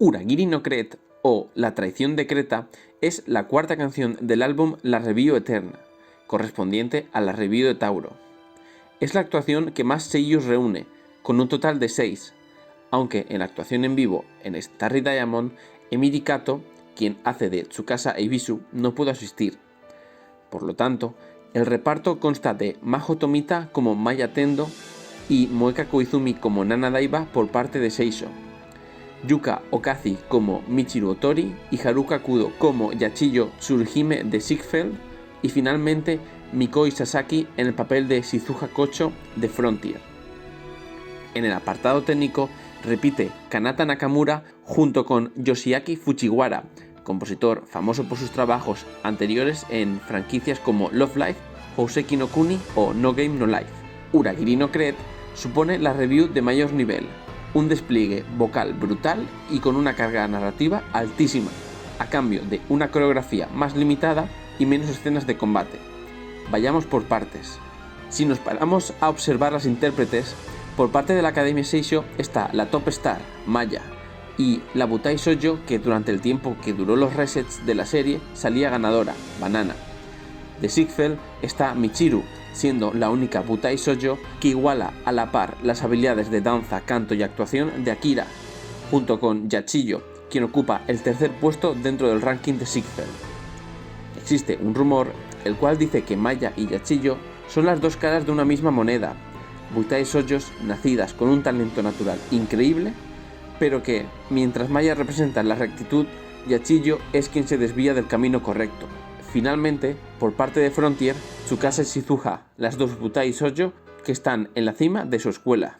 Uragiri no Cret, o La traición de Creta, es la cuarta canción del álbum La Review Eterna, correspondiente a la Review de Tauro. Es la actuación que más seiyūs reúne, con un total de 6, aunque en la actuación en vivo en Starry Diamond, Emiri Kato, quien hace de Tsukasa Eibisu, no pudo asistir. Por lo tanto, el reparto consta de Majo Tomita como Maya Tendo y Moeka Koizumi como Nana Daiba por parte de Seisho, Yuka Okazi como Michiru Otori y Haruka Kudo como Yachiyo Tsuruhime de Ziegfeld, y finalmente Mikoi Sasaki en el papel de Shizuha Kocho de Frontier. En el apartado técnico repite Kanata Nakamura junto con Yoshiaki Fujiwara, compositor famoso por sus trabajos anteriores en franquicias como Love Live, Houseki no Kuni o No Game No Life. Uragiri no Cret supone la review de mayor nivel, un despliegue vocal brutal y con una carga narrativa altísima, a cambio de una coreografía más limitada y menos escenas de combate. Vayamos por partes. Si nos paramos a observar las intérpretes, por parte de la Academia Seisho está la Top Star, Maya, y la Butai Shoujo, que durante el tiempo que duró los resets de la serie salía ganadora, Banana. De Ziegfeld está Michiru, siendo la única Butai Shoujo que iguala a la par las habilidades de danza, canto y actuación de Akira, junto con Yachiyo, quien ocupa el tercer puesto dentro del ranking de Ziegfeld. Existe un rumor el cual dice que Maya y Yachiyo son las dos caras de una misma moneda, Butai Shoujos nacidas con un talento natural increíble, pero que, mientras Maya representa la rectitud, Yachiyo es quien se desvía del camino correcto. Finalmente, por parte de Frontier, Tsukasa y Shizuha, las dos Butai Shoujo que están en la cima de su escuela.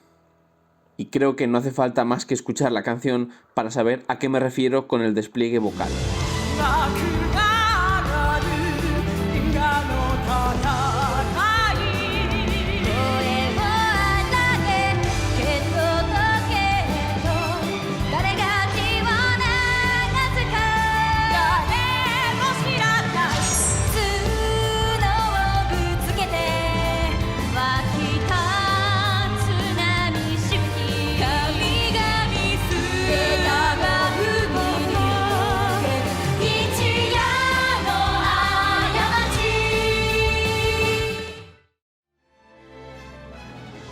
Y creo que no hace falta más que escuchar la canción para saber a qué me refiero con el despliegue vocal.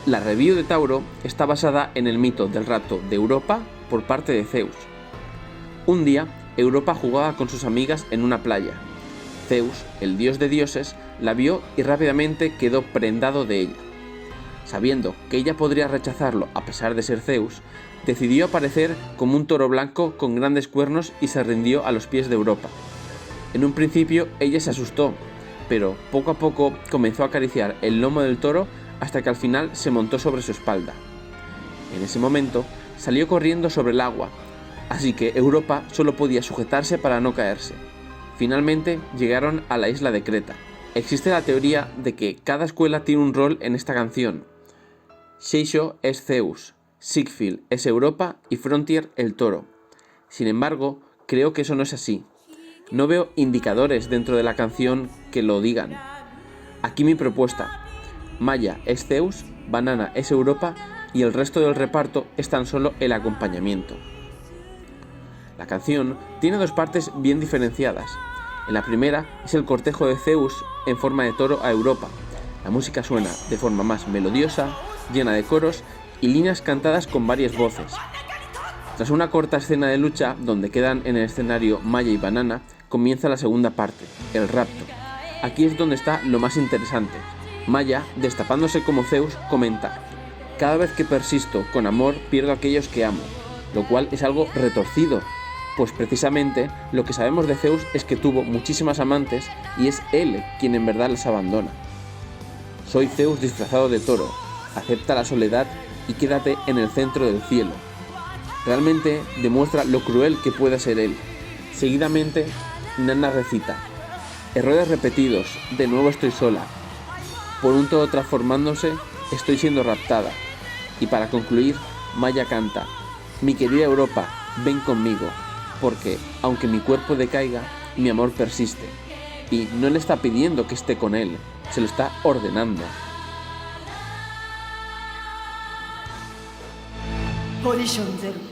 La Review de Tauro está basada en el mito del rapto de Europa por parte de Zeus. Un día, Europa jugaba con sus amigas en una playa. Zeus, el dios de dioses, la vio y rápidamente quedó prendado de ella. Sabiendo que ella podría rechazarlo a pesar de ser Zeus, decidió aparecer como un toro blanco con grandes cuernos y se rindió a los pies de Europa. En un principio ella se asustó, pero poco a poco comenzó a acariciar el lomo del toro hasta que al final se montó sobre su espalda. En ese momento salió corriendo sobre el agua, así que Europa solo podía sujetarse para no caerse. Finalmente llegaron a la isla de Creta. Existe la teoría de que cada escuela tiene un rol en esta canción. Seisho es Zeus, Ziegfeld es Europa y Frontier el toro. Sin embargo, creo que eso no es así. No veo indicadores dentro de la canción que lo digan. Aquí mi propuesta. Maya es Zeus, Banana es Europa y el resto del reparto es tan solo el acompañamiento. La canción tiene dos partes bien diferenciadas. En la primera es el cortejo de Zeus en forma de toro a Europa. La música suena de forma más melodiosa, llena de coros y líneas cantadas con varias voces. Tras una corta escena de lucha donde quedan en el escenario Maya y Banana, comienza la segunda parte, el rapto. Aquí es donde está lo más interesante. Maya, destapándose como Zeus, comenta: cada vez que persisto con amor pierdo a aquellos que amo, lo cual es algo retorcido, pues precisamente lo que sabemos de Zeus es que tuvo muchísimas amantes y es él quien en verdad las abandona. Soy Zeus disfrazado de toro, acepta la soledad y quédate en el centro del cielo. Realmente demuestra lo cruel que puede ser él. Seguidamente, Nana recita: errores repetidos, de nuevo estoy sola. Por un todo transformándose, estoy siendo raptada. Y para concluir, Maya canta: mi querida Europa, ven conmigo, porque, aunque mi cuerpo decaiga, mi amor persiste. Y no le está pidiendo que esté con él, se lo está ordenando. Audition 0